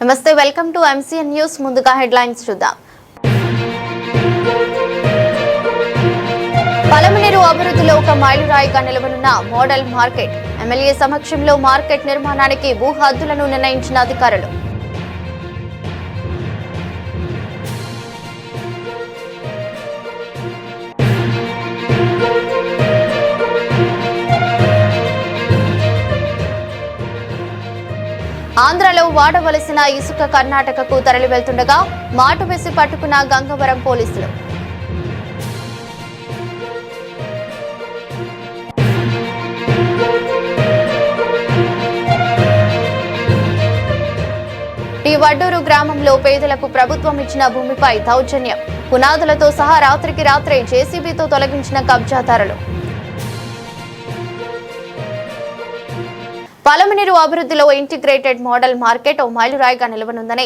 నమస్తే, welcome to MCN news. ముందుగా headlines చూద్దాం. పలమనేరు అభివృద్ధిలో ఒక మైలురాయిగా నిలవనున్న మోడల్ మార్కెట్. ఎమ్మెల్యే సమక్షంలో మార్కెట్ నిర్మాణానికి భూ హద్దులను నిర్ణయించిన అధికారులు. ఆంధ్రలో వాడవలసిన ఇసుక కర్ణాటకకు తరలి వెళ్తుండగా మాటు వేసి పట్టుకున్న గంగవరం పోలీసులు. టీ వడ్డూరు గ్రామంలో పేదలకు ప్రభుత్వం ఇచ్చిన భూమిపై దౌర్జన్యం. పునాదులతో సహా రాత్రికి రాత్రే జేసీబీతో తొలగించిన కబ్జాదారులు. పలమనేరు అభివృద్ధిలో ఇంటిగ్రేటెడ్ మోడల్ మార్కెట్ ఓ మైలురాయిగా నిలవనుందని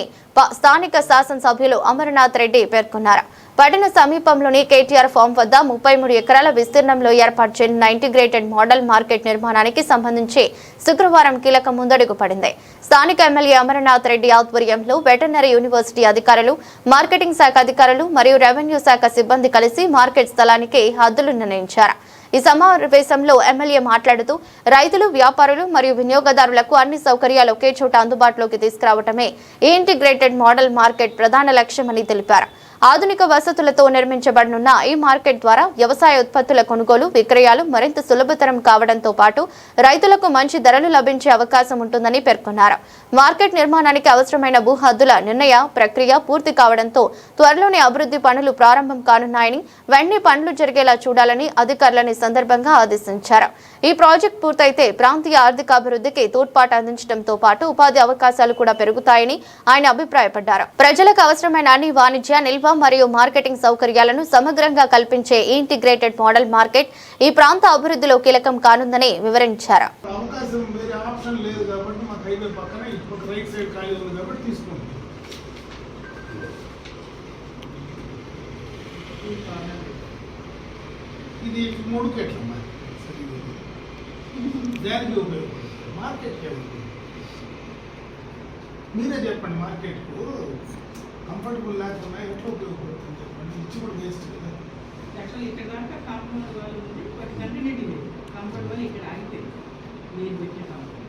స్థానిక శాసనసభ్యులు అమరనాథ్ రెడ్డి పేర్కొన్నారు. పట్టణ సమీపంలోని కేటీఆర్ ఫామ్ వద్ద 33 ఎకరాల విస్తీర్ణంలో ఏర్పాటు చేయనున్న ఇంటిగ్రేటెడ్ మోడల్ మార్కెట్ నిర్మాణానికి సంబంధించి శుక్రవారం కీలక ముందడుగు పడింది. స్థానిక ఎమ్మెల్యే అమరనాథ్ రెడ్డి ఆధ్వర్యంలో వెటర్నరీ యూనివర్సిటీ అధికారులు, మార్కెటింగ్ శాఖ అధికారులు మరియు రెవెన్యూ శాఖ సిబ్బంది కలిసి మార్కెట్ స్థలానికి హద్దులు నిర్ణయించారు. ఈ సమావేశంలో ఎమ్మెల్యే మాట్లాడుతూ రైతులు, వ్యాపారులు మరియు వినియోగదారులకు అన్ని సౌకర్యాలు ఒకే చోట అందుబాటులోకి తీసుకురావడమే ఈ ఇంటిగ్రేటెడ్ మోడల్ మార్కెట్ ప్రధాన లక్ష్యమని తెలిపారు. ఆధునిక వసతులతో నిర్మించబడనున్న ఈ మార్కెట్ ద్వారా వ్యవసాయ ఉత్పత్తుల కొనుగోలు, విక్రయాలు మరింత సులభతరం కావడంతో పాటు రైతులకు మంచి ధరలు లభించే అవకాశం ఉంటుందని పేర్కొన్నారు. మార్కెట్ నిర్మాణానికి అవసరమైన భూ హద్దుల నిర్ణయ ప్రక్రియ పూర్తి కావడంతో త్వరలోనే అభివృద్ధి పనులు ప్రారంభం కానున్నాయని, వెంటనే పనులు జరిగేలా చూడాలని అధికారులని సందర్భంగా ఆదేశించారు. ఈ ప్రాజెక్టు పూర్తయితే ప్రాంతీయ ఆర్థికాభివృద్ధికి తోడ్పాటు అందించడంతో పాటు ఉపాధి అవకాశాలు కూడా పెరుగుతాయని ఆయన అభిప్రాయపడ్డారు. ప్రజలకు అవసరమైన అన్ని వాణిజ్య, నిల్వ మరియు మార్కెటింగ్ సౌకర్యాలను సమగ్రంగా కల్పించే ఇంటిగ్రేటెడ్ మోడల్ మార్కెట్ ఈ ప్రాంత అభివృద్ధిలో కీలకం కానుందని వివరించారు. మీరే చెప్పండి, మార్కెట్కు కంఫర్టబుల్ లేకుండా ఎట్లా ఉపయోగపడుతుంది చెప్పండి. ఇచ్చి కూడా వేస్ట్ కదా. యాక్చువల్లీ ఇక్కడ దాకా కాంపౌండ్ వాళ్ళు ఉంది, బట్ కంటిన్యూటీ లేదు. కాంపౌండ్ వాళ్ళు ఇక్కడ ఆగిపోయింది. నేను పెట్టిన కాంపౌండ్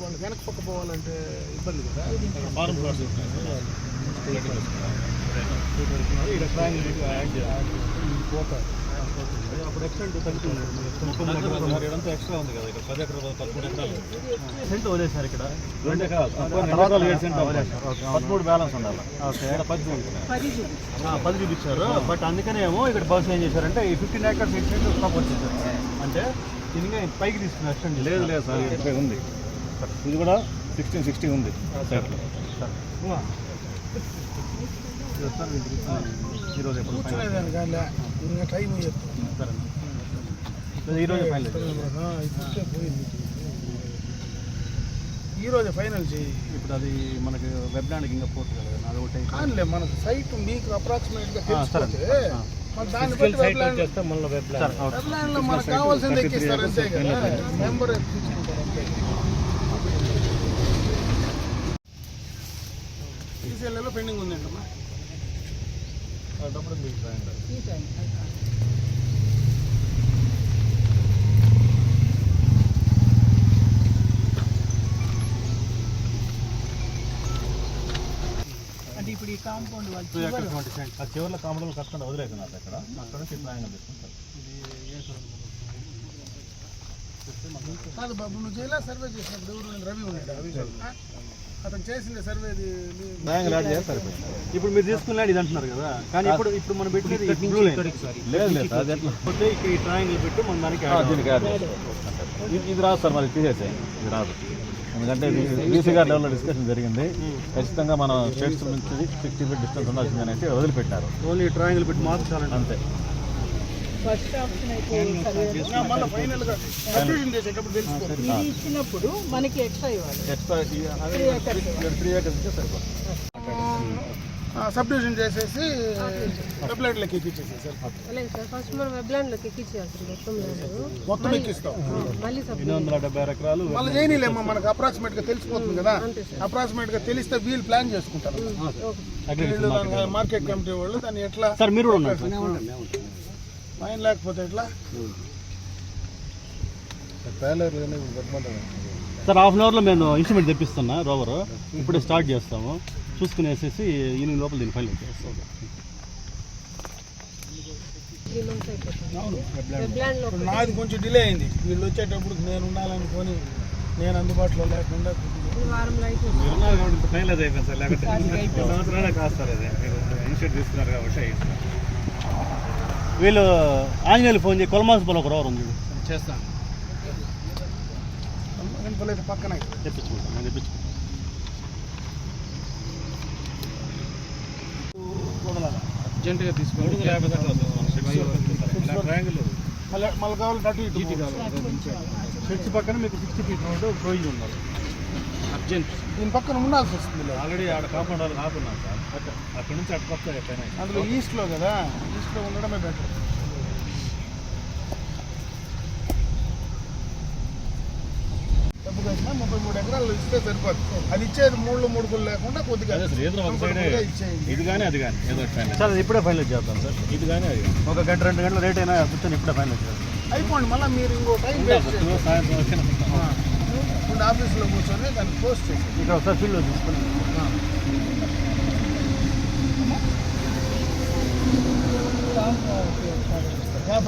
వాళ్ళు వెనక పక్క పోవాలంటే ఇబ్బంది కదా. పోతారు అప్పుడు ఎక్స్టెంట్ తగ్గుతుంది. ఎక్స్ట్రా ఉంది కదా, ఇక్కడ 10 ఎకరాలు 11 ఎకరాలు సెంట్ వదిలేసారు. ఇక్కడ 2 ఎకరాలు 13 బ్యాలెన్స్ ఉండాలి. ఇక్కడ 10 చూపించారు. బట్ అందుకనేమో ఇక్కడ బస్ ఏం చేశారంటే ఈ 15 ఏకర్స్ ఎక్స్టెంట్ సపోర్ట్ చేశారు. అంటే దీనిగా పైకి తీసుకున్న ఎక్స్టెంట్ లేదు సార్, ఇక్కడ ఉంది. ఇది కూడా 1660 ఉంది. ఈరోజు ఎప్పుడు టైం ఈరోజు ఫైనల్, ఈరోజు ఫైనల్ చేయి. ఇప్పుడు అది మనకి వెబ్లాండ్కి ఇంకా పోర్ట్ కదా, అది ఒకటి కానిలే. మనకు సైట్ మీకు అప్రాక్సిమేట్గా తెలిసిపోతే దాన్ని బట్టి వెబ్లాండ్ చేస్తే మళ్ళీ వెబ్లాండ్లో మనకు కావాల్సింది ఎక్కిస్తారు అంతే కదా. మెంబర్ తీసుకుంటారు అంతే. ఈసీఎల్లో పెండింగ్ ఉందంటమ్మా, డబ్బులు మీకు అంటే ఇప్పుడు ఈ కాంపౌండ్ వాళ్ళు చివరిలో కాంపౌండ్ కట్టకుండా వదిలేకున్నారు. అక్కడ నుంచి న్యాయంగా తీసుకుంటారు. కాదు బాబు, నువ్వు జైలా సర్వే చేసినప్పుడు ఎవరు రవి ఉన్నాడు, అతను చేసిన సర్వే ఇప్పుడు మీరు తీసుకున్నాడు ఇది అంటున్నారు కదా. కానీ ఇప్పుడు మనం పెట్టినది లేదు, ఈ ట్రయాంగిల్ పెట్టి మన దానికి ఇది రాదు సార్, మరి తీసేసాయి. ఇది రాదు, ఎందుకంటే బీసీ గారి లెవెల్లో డిస్కషన్ జరిగింది. ఖచ్చితంగా మన స్టేట్స్ నుంచి 60 ఫీట్ డిస్టెన్స్ ఉండాల్సింది అనేసి వదిలిపెట్టారు. ఓన్లీ ట్రయాంగిల్ పెట్టి మార్చాలంటే అంతే. ఇచ్చినప్పుడు మనకి ఎక్స్ట్రా ఇవ్వాలి. ఎక్స్ట్రా 3 ఏకర్స్ ఇస్తే సరిపోతుంది. సబ్ డివిజన్ చేసేసి వెబ్లైట్లోకి ఎక్కించేసేసారు. లేదు సార్, ఫస్ట్ మనం వెబ్లాండ్లోకి ఎక్కించేయాలి సార్, మొత్తం ఎక్కిస్తాం. మళ్ళీ 876 ఎకరాలు మళ్ళీ చేయలేమో, మనకు అప్రాక్సిమేట్గా తెలిసిపోతుంది కదా. అప్రాక్సిమేట్గా తెలిస్తే వీళ్ళు ప్లాన్ చేసుకుంటారు. వీళ్ళు మార్కెట్ కమిటీ వాళ్ళు దాన్ని ఎట్లా సార్ మీరు కూడా ఉన్నారు ఫైన్ లేకపోతే ఎట్లా సార్. హాఫ్ అన్ అవర్లో మేము ఇన్స్ట్రుమెంట్ తెప్పిస్తున్నా రోవర్, ఇప్పుడే స్టార్ట్ చేస్తాము. చూసుకునేసేసి ఈవినింగ్ లోపల దీన్ని ఫైల్ చేస్తాం. 3 months అయిపోతుంది. వెబ్లాండ్లో ఇప్పుడు నాది కొంచెం డిలే అయింది. వీళ్ళు వచ్చేటప్పుడు నేను ఉండాలనుకొని నేను అందుబాటులో లేకుండా వారంలో అయిపోతుంది. మీరు ఉన్నారు కాబట్టి ఫైనలైజ్ అయిపోయింది సార్, లేకపోతే సంవత్సరాలే కాదు సార్. అదే మీరు ఇన్స్టిట్యూట్ తీసుకున్నారు కాబట్టి వీళ్ళు ఆంజనేయులు ఫోన్ చేసి కొలమాసపల్లి ఒక రోవర్ ఉంది చేస్తాను. పక్కన తెప్పించుకుంటాం, నేను తెప్పించుకుంటాను. అర్జెంటుగా తీసుకోండి. మళ్ళీ కావాలి అటు ఇటు కావాలి. షెడ్స్ పక్కన మీకు 60 feet రోడ్డు ప్రొవిజన్ ఉండాలి. అర్జెంట్ దీని పక్కన ఉండాల్సి వస్తుంది. ఆల్రెడీ ఆడ కాంపౌండ్ వాళ్ళు ఆపున్నారు సార్. అక్కడ నుంచి అటు పక్క ఎక్కడైనా అందులో ఈస్ట్లో కదా, ఈస్ట్లో ఉండడమే బెటర్. డబ్బు కలిసిన 33 ఎకరాలు ఇస్తే సరిపోతుంది. అది ఇచ్చేది 3 లేకుండా కొద్దిగా ఇచ్చేయండి. ఇది కానీ అది కానీ ఏదో సార్, అది ఇప్పుడే ఫైనల్ చేద్దాం సార్. ఇది కానీ అది కానీ 1 గంట 2 గంటల రేట్ అయినా కూర్చొని ఇప్పుడే ఫైనల్ చేద్దాం. అయిపోండి, మళ్ళీ మీరు ఇంకో టైం వేస్ట్ చేయండి. సాయంత్రం వచ్చిన ఇప్పుడు ఆఫీస్లో కూర్చొని దాన్ని పోస్ట్ చేసి ఇక్కడ ఒకసారి ఫీల్డ్లో తీసుకొని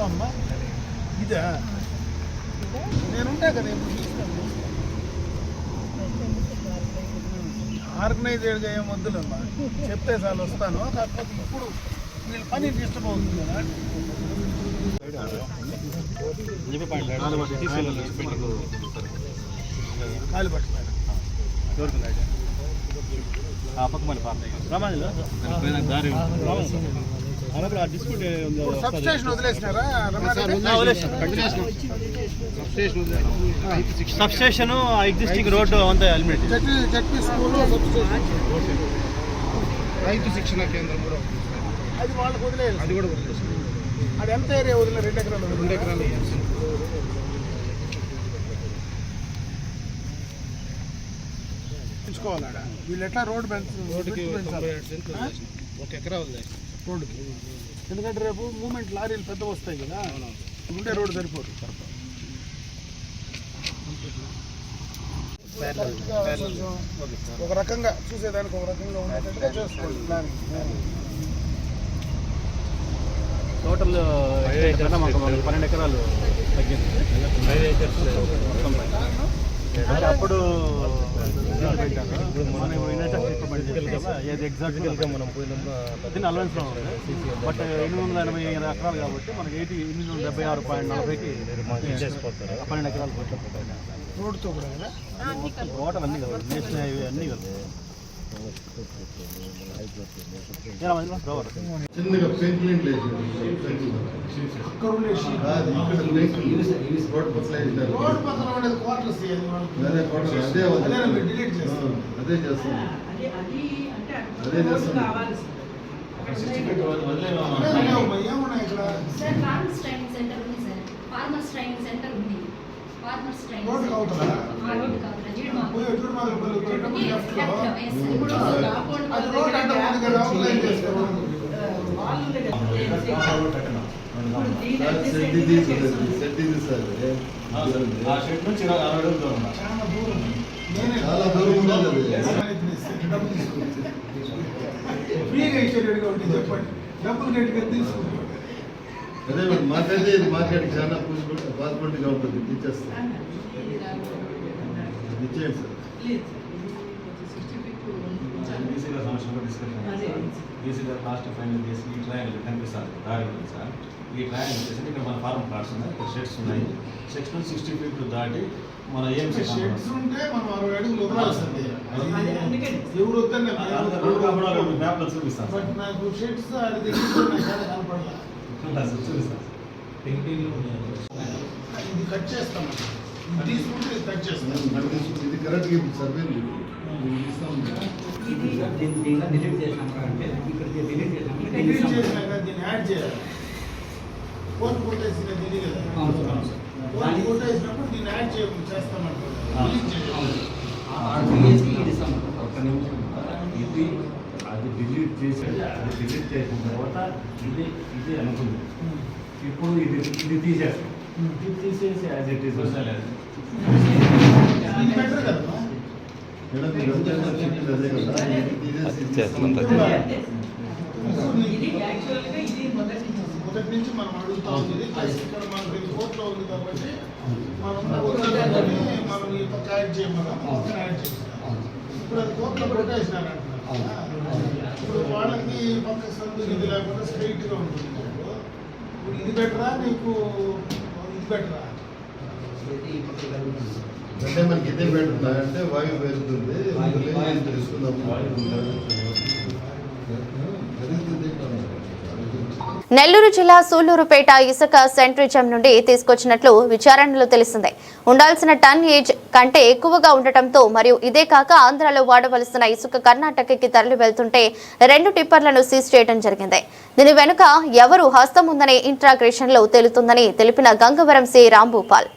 అమ్మా ఇదా నేనుంటా కదా ఇప్పుడు తీసుకుంటాను. ఆర్గనైజ్డ్గా ఏం వద్దులమ్మా, చెప్తే చాలు వస్తాను. కాకపోతే ఇప్పుడు వీళ్ళ పని డిస్టర్బ్ అవుతుంది కదా. కాలు పట్టుకోండి. సబ్ స్టేషన్ వదిలేసినారా? సబ్ స్టేషన్ ఎగ్జిస్టింగ్ రోడ్డు అంతా eliminate. ZP school, substation, రైతు శిక్షణ కేంద్రం కూడా అది వాళ్ళకి వదిలేదు. అది కూడా వదిలేదు. అది ఎంత ఏరియా వదిలేదు? 2 ఎకరాలు. 2 ఎకరాలు పెంచుకోవాలా? వీళ్ళు ఎట్లా రోడ్డు రోడ్డుకి 1 ఎకరా వదిలేదు రోడ్డుకి. ఎందుకంటే రేపు మూమెంట్ లారీలు పెద్ద వస్తాయి కదా, ఉండే రోడ్డు సరిపోదు. ఒక రకంగా చూసేదానికి ఒక రకంగా ఉండేటట్టుగా చేసుకోండి ప్లాన్. టోటల్ 12 ఎకరాలు తగ్గింది. అప్పుడు ఎగ్జాక్ట్గా మనం పోయినప్పుడు అలవెన్స్లో ఉంది. బట్ 880 ఎకరాలు కాబట్టి మనకి 876.40కి 12 ఎకరాలు రోడ్డుతో కూడా కదా, టోటల్ అన్నీ కదా, నేషనల్ హైవే అన్నీ కదా. చిన్నగా పెయింట్ లేదు అక్కడ ఉండేసి రోడ్ పక్కన రోడ్డు పక్కన ఉండేది క్వార్టర్స్. డిలీట్ చేస్తాం. అదే చేస్తాం. అదే కావాలి ఏమున్నాయి ఇక్కడ? సార్ ఫార్మర్స్ ట్రైనింగ్ సెంటర్ ఉంది సార్. ఫార్మర్స్ ట్రైనింగ్ సెంటర్ ఉంది. ఫార్మర్స్ ట్రైనింగ్ రోడ్డు కావుతుందా? రోడ్డు కావుతుందా? పోయి ఎదురు మాదిరి లెఫ్ట్ లో, yes sir. ఇప్పుడు కాంపౌండ్ అది రోడ్ అంటే ఉంది కదా, అవుట్లైన్ చేసుకోవాలి. వాళ్ళు సెట్ ఇది సార్. ఆ షెడ్ నుంచి 60 అడుగులు దూరం ఉన్నా. చాలా దూరం. నేనే చాలా దూరం ఉన్నది. డబ్బులు తీసుకుంటే ఫ్రీగా ఇచ్చేటట్టుగా ఉంటుంది. చెప్పండి, డబ్బులు గట్టిగా తీసుకుంటాం. అదే మాకైతే ఇది మార్కెట్కి చాలా పాసిబిలిటీగా ఉంటుంది. ఇచ్చేస్తాం, ఇచ్చేయండి సార్. ఈసీగా సమస్యలు డిస్కషన్ ఈసీగా లాస్ట్ ఫైనల్ చేసి ఈ ట్రయాంగిల్ కనిపిస్తారు దారి ఉంది సార్. ఈ ట్రయాంగిల్ వచ్చేసి ఇక్కడ మన ఫార్మ్ ప్లాట్స్ ఉన్నాయి, ఇక్కడ షెడ్స్ ఉన్నాయి. 60 feet దాటి మన ఏం షెడ్స్ ఉంటే మనం 60 అడుగులు వదలాల్సిందే. ఎవరు వద్దన్న మ్యాప్లో చూపిస్తాను బట్ నాకు షెడ్స్ అది దగ్గర కనపడాలి. చూపిస్తాను. ఇది కట్ చేస్తాం, ఇది తీసుకుంటే ఇది కట్ చేస్తాం. ఇది కరెక్ట్గా సర్వే ఇస్తాం. దీంట్లో డిలీట్ చేసినాం అంటే ఇక్కడ డిలీట్ చేసినాం డిలీట్ చేసినాక దీన్ని యాడ్ చేయాలి. ఫోన్ ఫోటోస్ ఇది కదా. అవును సార్. ఫోన్ ఫోటో వేసినప్పుడు దీన్ని యాడ్ చేస్తామంటారు. డిలీట్ చేయాలి. ఒక్క నిమిషం. ఇది అది డిలీట్ చేసేది, అది డిలీట్ చేసిన తర్వాత ఇది అనుకుంది. ఇప్పుడు ఇది తీసేస్తాం. ఇది తీసేసి యాజ్ ఇట్ ఈస్ వస్తలేదు. ఇది బెటర్ కదా. మేడం మీరు ఎంత చెప్పింది అదే కదా. ఇది యాక్చువల్గా ఇది మొదటి నుంచి మనం అడుగుతా ఉంది. ఇక్కడ మనకి ఇది కోర్టులో ఉంది కాబట్టి మనం ఈ పక్క యాడ్ చేయమన్నాం. యాడ్ చేస్తాం. ఇప్పుడు అది కోర్టులో పెట్టేసినారు అంటున్నారు. ఇప్పుడు వాళ్ళకి పక్క సందు ఇది లేకుండా స్ట్రైట్ గా ఉంటుంది. ఇప్పుడు ఇది బెటరా నీకు ఇది బెటరా? అంటే మనకి ఇదే పెడుతున్నా అంటే వాయువు పెరుగుతుంది తెలుసుకుందాం. నెల్లూరు జిల్లా సూళ్లూరుపేట ఇసుక సెంట్రిజం నుండి తీసుకొచ్చినట్లు విచారణలో తెలిసిందే. ఉండాల్సిన టన్ ఏజ్ కంటే ఎక్కువగా ఉండటంతో మరియు ఇదే కాక ఆంధ్రాలో వాడవలసిన ఇసుక కర్ణాటకకి తరలి వెళ్తుంటే 2 టిప్పర్లను సీజ్ చేయడం జరిగింది. దీని వెనుక ఎవరు హస్తం ఉందనే ఇంట్రాగ్రేషన్ లో తెలుతుందని తెలిపిన గంగవరం సి రాంభూపాల్.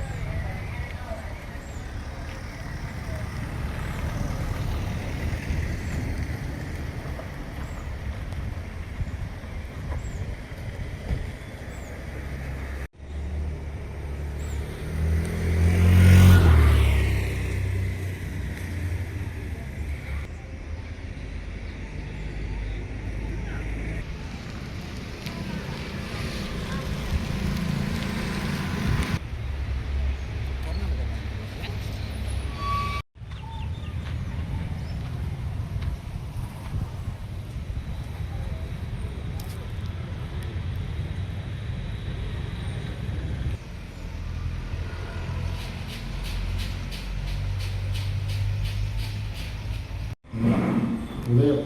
ఉదయం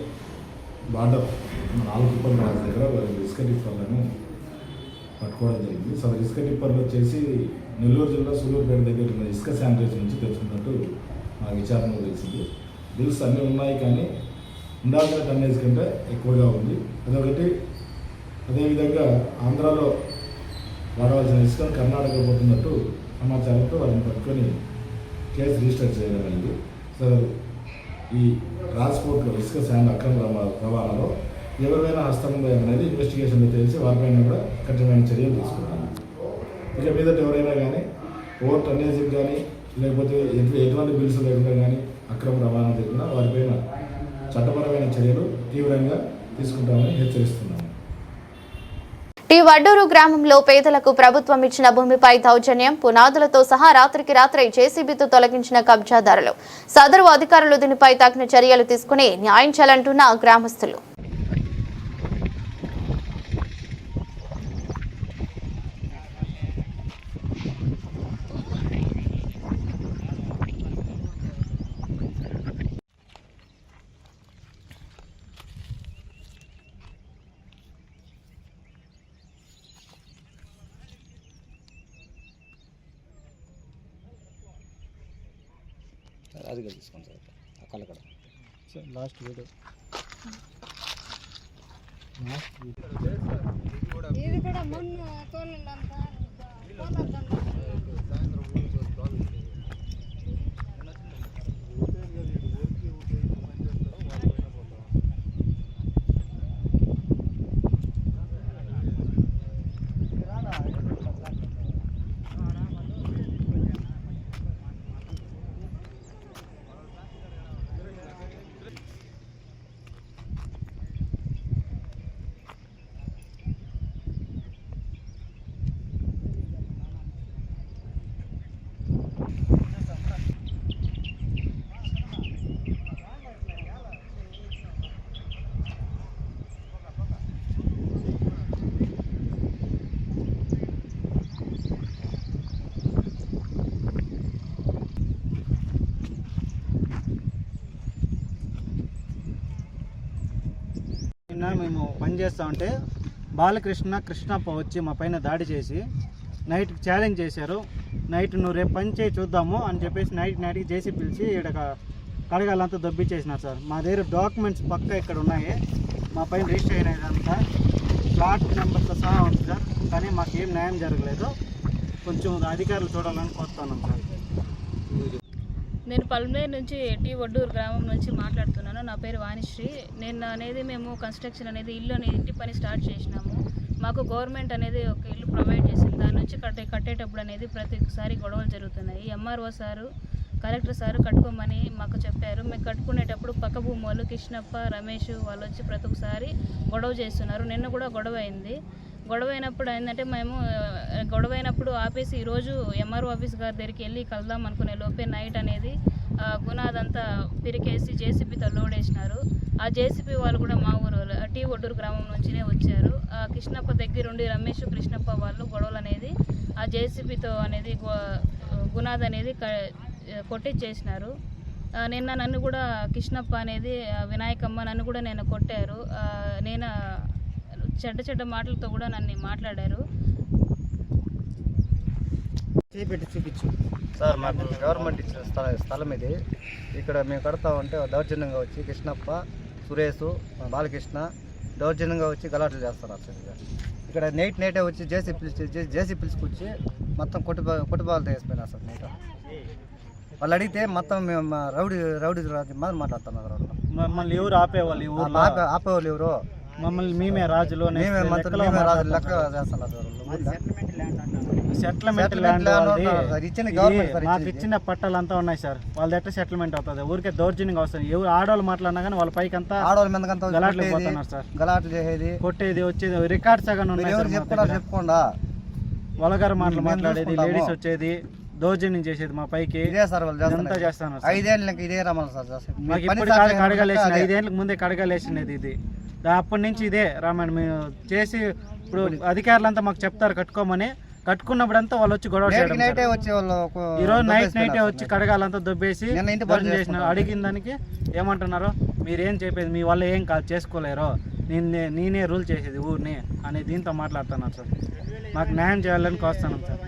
బార్డర్ మన ఆలకుప్పల్ రాజు దగ్గర ఇసుక టిప్పర్లను పట్టుకోవడం జరిగింది. సో ఇసుక టిప్పర్లు వచ్చేసి నెల్లూరు జిల్లా సూళ్లూరుపేట దగ్గర ఉన్న ఇసుక శానిటైజర్ నుంచి తెచ్చుకున్నట్టు మా విచారణలో తెలిసింది. బిల్స్ అన్నీ ఉన్నాయి కానీ ఉండాల్సిన టన్నేజ్ కంటే ఎక్కువగా ఉంది. అదొకటి. అదేవిధంగా ఆంధ్రాలో వాడవలసిన ఇసుక కర్ణాటక పోతున్నట్టు సమాచారంతో వాటిని పట్టుకొని కేసు రిజిస్టర్ చేయడం అయింది. సో ఈ ట్రాన్స్పోర్ట్లో ఇసుక శాండ్ అక్రమ రవాణాలో ఎవరైనా హస్తం ఉందా అనేది ఇన్వెస్టిగేషన్లో తెలిసి వారిపైన కూడా కఠినమైన చర్యలు తీసుకుంటాము. ఇక మీదట ఎవరైనా కానీ ఓవర్ టన్నేజ్కి కానీ లేకపోతే ఎటువంటి బిల్స్ లేకుండా కానీ అక్రమ రవాణా జరిగినా వారిపైన చట్టపరమైన చర్యలు తీవ్రంగా తీసుకుంటామని హెచ్చరిస్తున్నాము. టీ వడ్డూరు గ్రామంలో పేదలకు ప్రభుత్వం ఇచ్చిన భూమిపై దౌర్జన్యం, పునాదులతో సహా రాత్రికి రాత్రి జేసీబీతో తొలగించిన కబ్జాదారులు. సదరు అధికారులు దీనిపై తగిన చర్యలు తీసుకుని న్యాయం చేయాలంటున్న గ్రామస్తులు. అది తీసుకోండి సార్. అక్కడ సార్ లాస్ట్ వీడియో ఇది కూడా మొన్న తోలిందంతా మేము పనిచేస్తూ ఉంటే బాలకృష్ణ కృష్ణప్ప వచ్చి మా పైన దాడి చేసి నైట్కి ఛాలెంజ్ చేశారు. నైట్ నువ్వు రేపు పని చేయి చూద్దాము అని చెప్పేసి నైట్కి జేసీ పిలిచి ఇక్కడ కడగాలంతా దొబ్బిచ్చేసినారు సార్. మా దగ్గర డాక్యుమెంట్స్ పక్క ఇక్కడ ఉన్నాయి, మా పైన రిజిస్టర్ అయినదంతా ప్లాట్ నెంబర్తో సహా ఉంది సార్. కానీ మాకేం న్యాయం జరగలేదు. కొంచెం అధికారులు చూడాలని కోరుతున్నాం సార్. నేను పల్మేరు నుంచి టీ వడ్డూరు గ్రామం నుంచి మాట్లాడుతున్నాను. నా పేరు వాణిశ్రీ. నేను అనేది మేము కన్స్ట్రక్షన్ అనేది ఇంటి పని స్టార్ట్ చేసినాము. మాకు గవర్నమెంట్ అనేది ఒక ఇల్లు ప్రొవైడ్ చేసింది. దాని నుంచి కట్టేటప్పుడు అనేది ప్రతిసారి గొడవలు జరుగుతున్నాయి. ఎంఆర్ఓ సారు, కలెక్టర్ సారు కట్టుకోమని మాకు చెప్పారు. మేము కట్టుకునేటప్పుడు పక్క భూమి వాళ్ళు కృష్ణప్ప, రమేష్ వాళ్ళు వచ్చి ప్రతి ఒక్కసారి గొడవ చేస్తున్నారు. నిన్న కూడా గొడవ అయింది. గొడవ అయినప్పుడు ఏంటంటే మేము గొడవైనప్పుడు ఆపేసి ఈరోజు ఎంఆర్ఓ ఆఫీస్ గారి దగ్గరికి వెళ్ళి కలుద్దాం అనుకునే లోపే నైట్ అనేది గునాదంతా పిరికేసి జేసీబీతో లోడ్ వేసినారు. ఆ జేసీబీ వాళ్ళు కూడా మా ఊరు టీ ఒడ్డూరు గ్రామం నుంచినే వచ్చారు. కృష్ణప్ప దగ్గరుండి రమేష్, కృష్ణప్ప వాళ్ళు గొడవలు అనేది ఆ జేసీబీతో అనేది గునాద్ అనేది కొట్టించేసినారు. నిన్న నన్ను కూడా కృష్ణప్ప అనేది వినాయకమ్మ నన్ను కూడా నేను కొట్టారు. నేను చెడ్డ మాటలతో కూడా నన్ను మాట్లాడారు. చూపించు సార్. మాకు గవర్నమెంట్ ఇచ్చిన స్థలం ఇది. ఇక్కడ మేము కడతామంటే దౌర్జన్యంగా వచ్చి కృష్ణప్ప, సురేష్, బాలకృష్ణ దౌర్జన్యంగా వచ్చి గలాట్లు చేస్తున్నారు సార్. ఇక్కడ నైటే వచ్చి జేసీ పిలుచుకొచ్చి మొత్తం కొట్టుబాలతో వేసిపోయినా సార్. నైట్ వాళ్ళు అడిగితే మొత్తం మేము రౌడీ మాట్లాడుతున్నారు. మమ్మల్ని ఎవరు ఆపేవాళ్ళు ఎవరు? మమ్మల్ని మేమే రాజులు లెక్క చేస్తున్నారు. సెటిల్మెంట్ ల్యాండ్ మాకు ఇచ్చిన పట్టాలంతా ఉన్నాయి సార్. వాళ్ళది ఎట్లా సెటిల్మెంట్ అవుతుంది? ఊరికే దౌర్జన్యంగా వస్తుంది. ఎవరు ఆడవాళ్ళు మాట్లాడినా కానీ వాళ్ళ పైకి అంతా గలాట్లు పోతున్నారు సార్. గలాట్లు చేసేది, కొట్టేది, వచ్చేది రికార్డ్స్ సగం చెప్పుకోండా వలగారు మాటలు మాట్లాడేది, లేడీస్ వచ్చేది, దౌర్జన్యం చేసేది మా పైకి. అంతా చేస్తాను. 5 ఏళ్ళకి ఇదే రమణ సార్. మాకు ఇప్పుడు కడగలేసిన 5 ఏళ్ళకి ముందే కడగలేసినది ఇది. అప్పటి నుంచి ఇదే రామాయణ మేము చేసి ఇప్పుడు అధికారులంతా మాకు చెప్తారు కట్టుకోమని. కట్టుకున్నప్పుడంతా వాళ్ళు వచ్చి గొడవ చేయడం. ఈరోజు నైటే వచ్చి కడగాలంతా దొబ్బేసి చేసిన అడిగిన దానికి ఏమంటున్నారు, మీరేం చెప్పేది మీ వల్ల ఏం కాదు చేసుకోలేరు, నేనే రూల్ చేసేది ఊరిని అనే దీంతో మాట్లాడుతున్నారు సార్. మాకు న్యాయం చేయాలని కోస్తున్నాం సార్.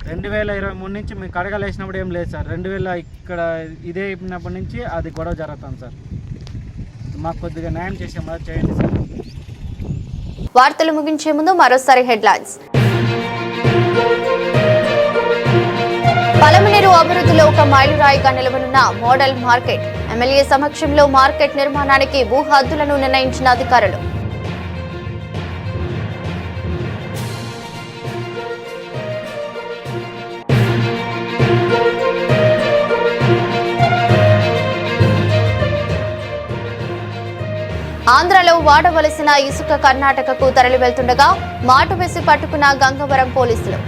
2023 నుంచి మేము కడగలేసినప్పుడు ఏం లేదు సార్. 2000 ఇక్కడ ఇదే అయినప్పటి నుంచి అది గొడవ జరుగుతుంది సార్. మాకు కొద్దిగా న్యాయం చేసే మాది చేయండి సార్. వార్తలు ముగించే ముందు మరోసారి హెడ్లైన్స్. పలమనేరు అభివృద్ధిలో ఒక మైలురాయిగా నిలవనున్న మోడల్ మార్కెట్. ఎమ్మెల్యే సమక్షంలో మార్కెట్ నిర్మాణానికి భూ హద్దులను నిర్ణయించిన అధికారులు. ఆంధ్రలో వాడవలసిన ఇసుక కర్ణాటకకు తరలి వెళ్తుండగా మాటు వేసి పట్టుకున్న గంగవరం పోలీసులు.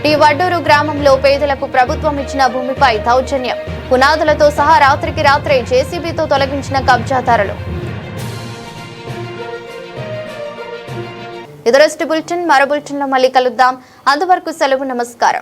టీ వడ్డూరు గ్రామంలో పేదలకు ప్రభుత్వం ఇచ్చిన భూమిపై దౌర్జన్యం. పునాదులతో సహా రాత్రికి రాత్రే జేసీబీతో తొలగించిన కబ్జాదారులు. ఇదరస్ట్ బులెటిన్. మరో బులెటిన్లో మళ్ళీ కలుద్దాం. అంతవరకు సెలవు. నమస్కారం.